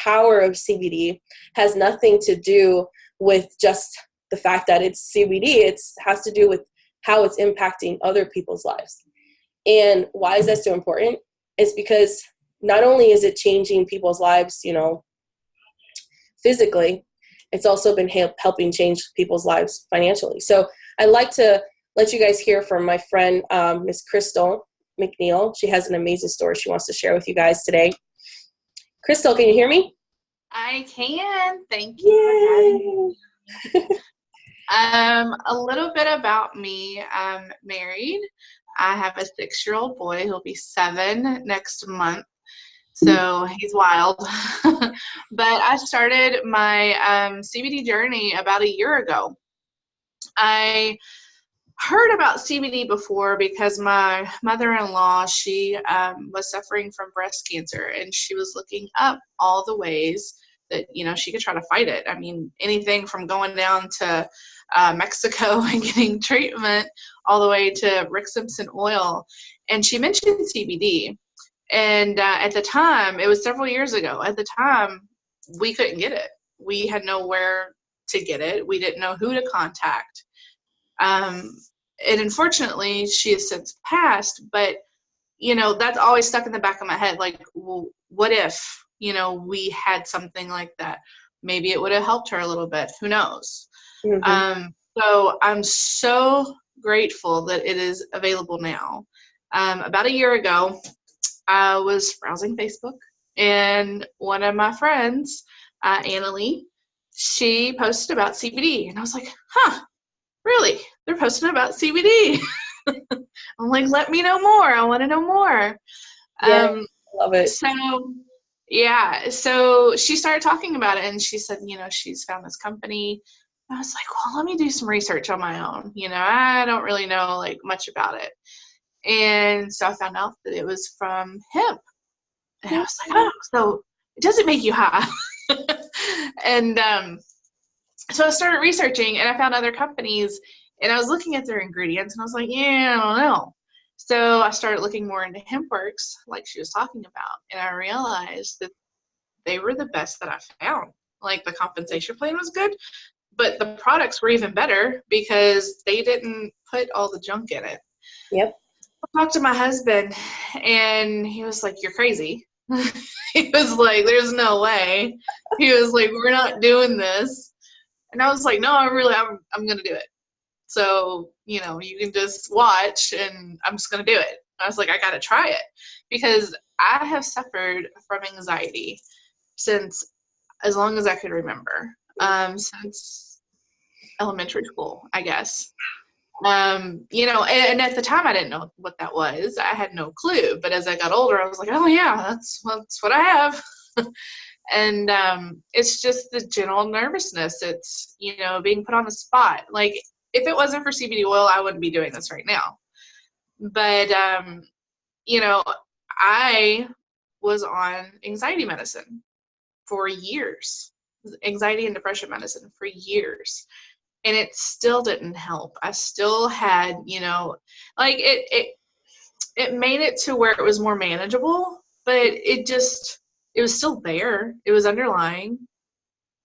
power of CBD has nothing to do with just the fact that it's CBD. It has to do with how it's impacting other people's lives. And why is that so important? It's because not only is it changing people's lives, physically, it's also been helping change people's lives financially. So I'd like to let you guys hear from my friend, Miss Krystal McNeil. She has an amazing story she wants to share with you guys today. Krystal, can you hear me? I can. Thank you for having me. A little bit about me. I'm married. I have a 6-year-old boy. He'll be 7 next month. So he's wild. But I started my CBD journey about a year ago. I heard about CBD before because my mother-in-law, she was suffering from breast cancer, and she was looking up all the ways that, she could try to fight it. I mean, anything from going down to Mexico and getting treatment all the way to Rick Simpson oil. And she mentioned CBD. And at the time, it was several years ago, at the time, we couldn't get it. We had nowhere to get it. We didn't know who to contact. And unfortunately, she has since passed, but, that's always stuck in the back of my head. Like, well, what if, we had something like that? Maybe it would have helped her a little bit. Who knows? Mm-hmm. So I'm so grateful that it is available now. About a year ago, I was browsing Facebook, and one of my friends, Annalie, she posted about CBD, and I was like, really? They're posting about CBD. I'm like, let me know more. I want to know more. Yeah, love it. So she started talking about it, and she said, she's found this company. I was like, well, let me do some research on my own. I don't really know much about it. And so I found out that it was from hemp. And I was like, oh, so it doesn't make you high. And so I started researching, and I found other companies, and I was looking at their ingredients, and I was like, yeah, I don't know. So I started looking more into HEMPWORX, like she was talking about, and I realized that they were the best that I found. Like, the compensation plan was good, but the products were even better because they didn't put all the junk in it. Yep. I talked to my husband, and he was like, you're crazy. He was like, there's no way. He was like, we're not doing this. And I was like, no, I'm going to do it. So, you can just watch, and I'm just going to do it. I was like, I got to try it, because I have suffered from anxiety since as long as I could remember, since elementary school, I guess. And at the time I didn't know what that was. I had no clue. But as I got older, I was like, oh yeah, that's what I have. And it's just the general nervousness. It's, being put on the spot. Like, if it wasn't for CBD oil, I wouldn't be doing this right now. But, I was on anxiety medicine for years, anxiety and depression medicine for years. And it still didn't help. I still had, it made it to where it was more manageable, but it was still there. It was underlying.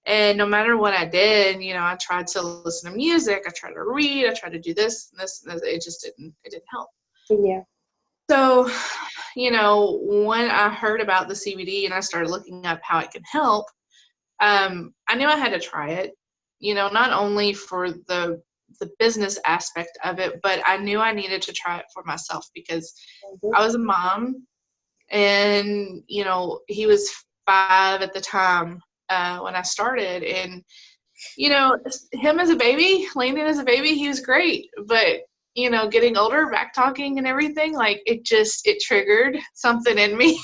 And no matter what I did, I tried to listen to music. I tried to read. I tried to do this and this and this. It didn't help. Yeah. So, when I heard about the CBD and I started looking up how it can help, I knew I had to try it. Not only for the business aspect of it, but I knew I needed to try it for myself, because I was a mom, and, he was 5 at the time when I started. And, him as a baby, Landon as a baby, he was great. But, getting older, back talking and everything, it triggered something in me.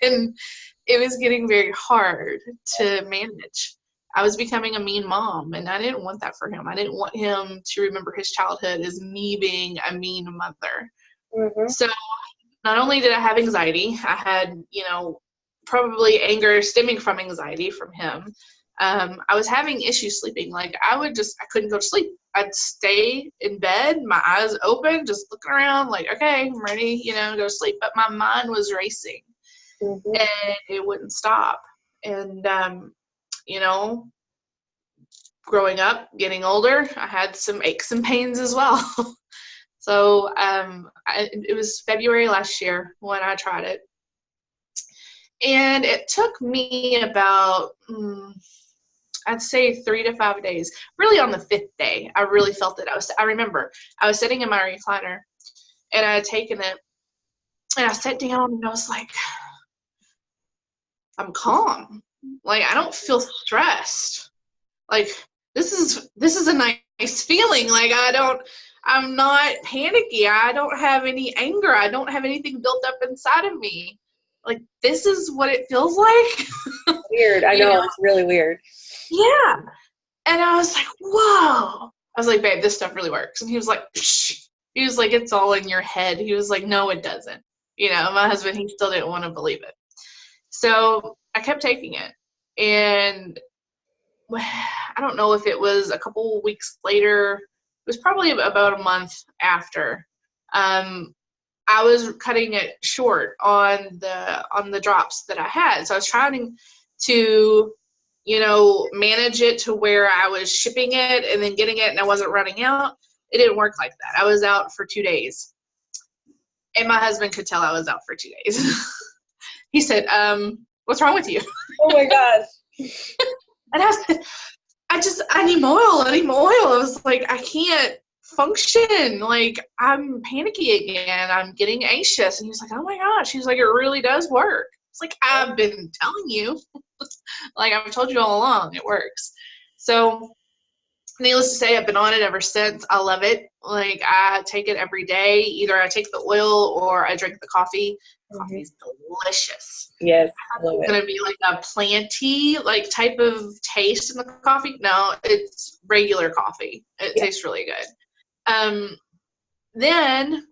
And it was getting very hard to manage. I was becoming a mean mom, and I didn't want that for him. I didn't want him to remember his childhood as me being a mean mother. Mm-hmm. So not only did I have anxiety, I had, probably anger stemming from anxiety from him. I was having issues sleeping. I couldn't go to sleep. I'd stay in bed, my eyes open, just looking around okay, I'm ready, go to sleep. But my mind was racing, mm-hmm. and it wouldn't stop. And, you know, growing up, getting older, I had some aches and pains as well. So it was February last year when I tried it. And it took me about, I'd say 3 to 5 days. Really on the 5th day, I really felt it. I remember I was sitting in my recliner and I had taken it and I sat down and I was like, I'm calm. Like, I don't feel stressed. Like, this is a nice feeling. Like, I'm not panicky. I don't have any anger. I don't have anything built up inside of me. Like, this is what it feels like. Weird. I know, it's really weird. Yeah. And I was like, whoa. I was like, babe, this stuff really works. And he was like, shh. He was like, it's all in your head. He was like, no, it doesn't. You know, my husband, he still didn't want to believe it. So I kept taking it. And I don't know if it was a couple weeks later. It was probably about a month after. I was cutting it short on the drops that I had. So I was trying to, you know, manage it to where I was shipping it and then getting it and I wasn't running out. It didn't work like that. I was out for 2 days. And my husband could tell I was out for 2 days. He said, what's wrong with you? Oh my gosh. And I need more oil. I need more oil. I was like, I can't function. Like, I'm panicky again. I'm getting anxious. And he was like, oh my gosh. He was like, it really does work. It's like, I've been telling you. Like, I've told you all along, it works. So, needless to say, I've been on it ever since. I love it. Like, I take it every day. Either I take the oil or I drink the coffee. Coffee's delicious. Yes, I thought it was going to be like a planty, like, type of taste in the coffee. No, it's regular coffee. It tastes really good. Then,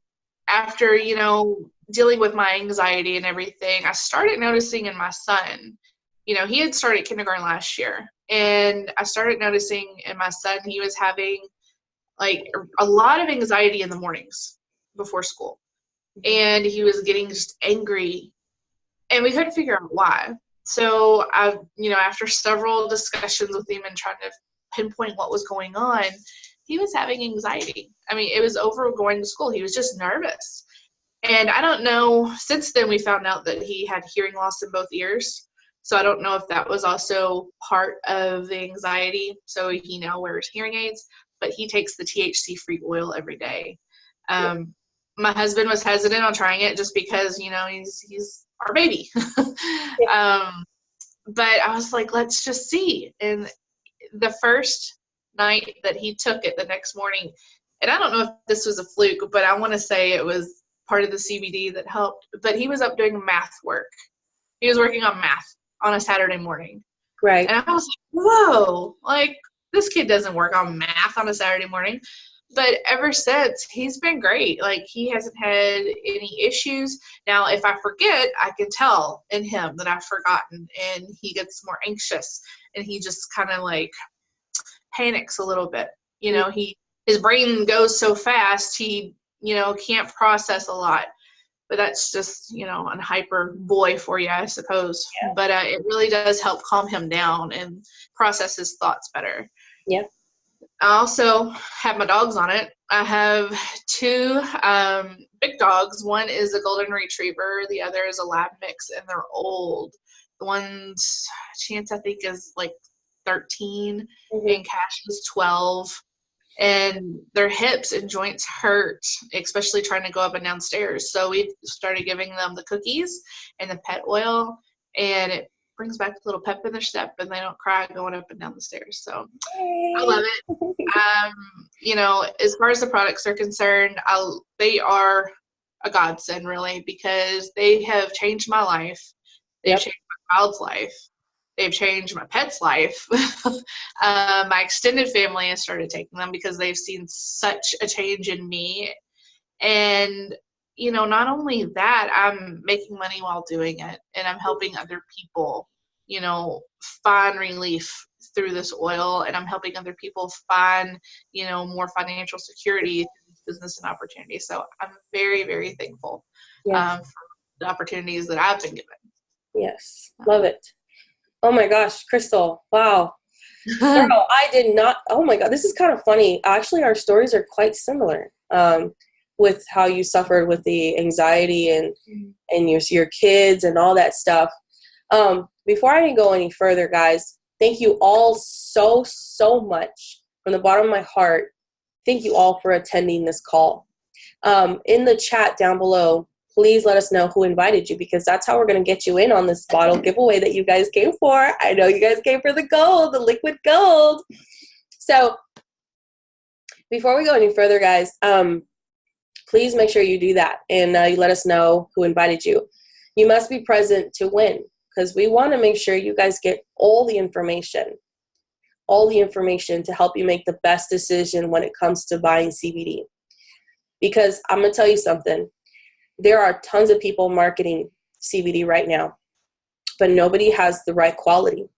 after, you know, dealing with my anxiety and everything, I started noticing in my son, you know, he had started kindergarten last year. And I started noticing in my son, he was having, like, a lot of anxiety in the mornings before school. And he was getting just angry. And we couldn't figure out why. So I, you know, after several discussions with him and trying to pinpoint what was going on, he was having anxiety. I mean, it was over going to school. He was just nervous. And I don't know, since then we found out that he had hearing loss in both ears. So I don't know if that was also part of the anxiety. So he now wears hearing aids, but he takes the THC-free oil every day. My husband was hesitant on trying it just because, you know, he's our baby. But I was like, let's just see. And the first night that he took it, the next morning, and I don't know if this was a fluke, but I want to say it was part of the CBD that helped, but he was up doing math work. He was working on math on a Saturday morning. Right. And I was like, whoa, like, this kid doesn't work on math on a Saturday morning. But ever since, he's been great. Like, he hasn't had any issues. Now, if I forget, I can tell in him that I've forgotten, and he gets more anxious, and he just kind of, like, panics a little bit. You know, his brain goes so fast, he, you know, can't process a lot. But that's just, you know, a hyper boy for you, I suppose. Yeah. But it really does help calm him down and process his thoughts better. Yeah. I also have my dogs on it. I have 2 big dogs. One is a golden retriever. The other is a lab mix, and they're old. The one's Chance, I think, is like 13, and Cash is 12. And their hips and joints hurt, especially trying to go up and down stairs. So we started giving them the cookies and the pet oil, and it brings back a little pep in their step, and they don't cry going up and down the stairs. So I love it. You know, as far as the products are concerned, they are a godsend, really, because they have changed my life. They've changed my child's life. They've changed my pet's life. My extended family has started taking them because they've seen such a change in me. And, you know, not only that, I'm making money while doing it, and I'm helping other people, you know, find relief through this oil, and I'm helping other people find, you know, more financial security through this business and opportunity. So I'm very, very thankful for the opportunities that I've been given. Yes, love it. Oh my gosh, Krystal. Wow. Girl, I did not. Oh my God, this is kind of funny. Actually, our stories are quite similar, with how you suffered with the anxiety and your kids and all that stuff. Before I go any further, guys, thank you all so, so much from the bottom of my heart. Thank you all for attending this call. In the chat down below, please let us know who invited you, because that's how we're going to get you in on this bottle giveaway that you guys came for. I know you guys came for the gold, the liquid gold. So before we go any further, guys, please make sure you do that, and you let us know who invited you. You must be present to win, because we want to make sure you guys get all the information to help you make the best decision when it comes to buying CBD. Because I'm going to tell you something. There are tons of people marketing CBD right now, but nobody has the right quality.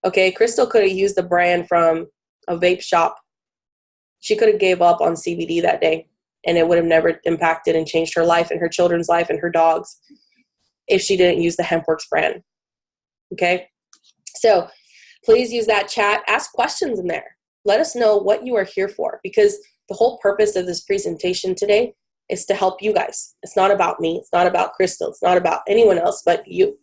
Okay, Krystal could have used the brand from a vape shop. She could have gave up on CBD that day, and it would have never impacted and changed her life and her children's life and her dogs if she didn't use the HEMPWORX brand. Okay, so please use that chat. Ask questions in there. Let us know what you are here for, because the whole purpose of this presentation today is to help you guys. It's not about me. It's not about Krystal. It's not about anyone else but you.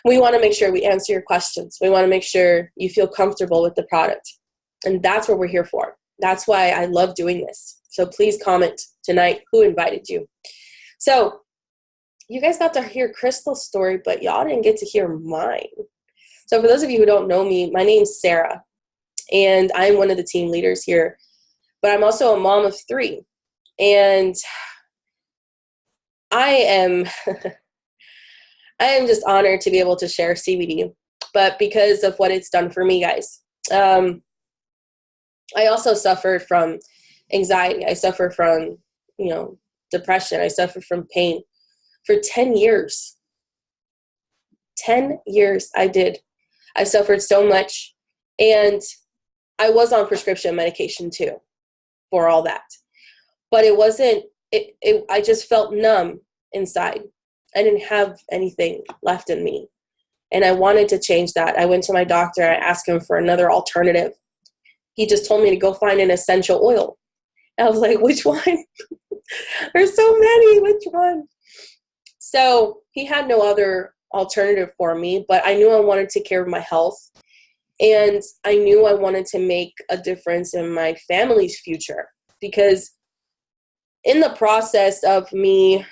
We want to make sure we answer your questions. We want to make sure you feel comfortable with the product. And that's what we're here for. That's why I love doing this. So please comment tonight who invited you. So you guys got to hear Krystal's story, but y'all didn't get to hear mine. So for those of you who don't know me, my name's Sarah, and I'm one of the team leaders here. But I'm also a mom of 3. And I am just honored to be able to share CBD, but because of what it's done for me, guys. I also suffered from anxiety. I suffered from, depression. I suffered from pain for 10 years. 10 years I did. I suffered so much, and I was on prescription medication too for all that. But it wasn't, I just felt numb inside. I didn't have anything left in me. And I wanted to change that. I went to my doctor. I asked him for another alternative. He just told me to go find an essential oil. And I was like, which one? There's so many. Which one? So he had no other alternative for me, but I knew I wanted to take care of my health. And I knew I wanted to make a difference in my family's future, because in the process of me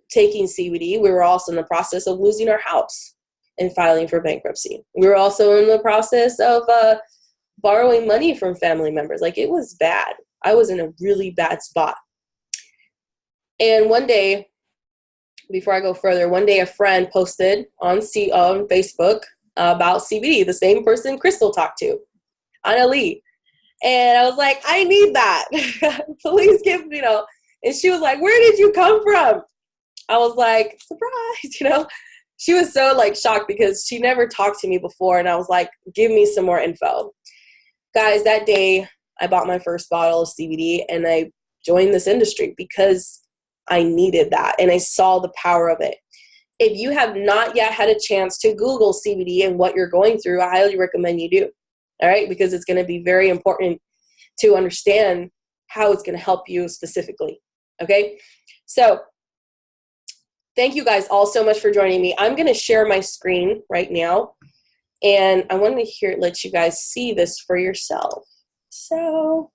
taking CBD, we were also in the process of losing our house and filing for bankruptcy. We were also in the process of borrowing money from family members. Like, it was bad. I was in a really bad spot. And one day, before I go further, one day a friend posted on Facebook about CBD, the same person Krystal talked to, Anna Lee. And I was like, I need that. Please give me, And she was like, where did you come from? I was like, surprise, She was so shocked, because she never talked to me before. And I was like, give me some more info. Guys, that day I bought my first bottle of CBD, and I joined this industry because I needed that. And I saw the power of it. If you have not yet had a chance to Google CBD and what you're going through, I highly recommend you do. All right. Because it's going to be very important to understand how it's going to help you specifically. Okay. So thank you guys all so much for joining me. I'm going to share my screen right now, and I want to let you guys see this for yourself. So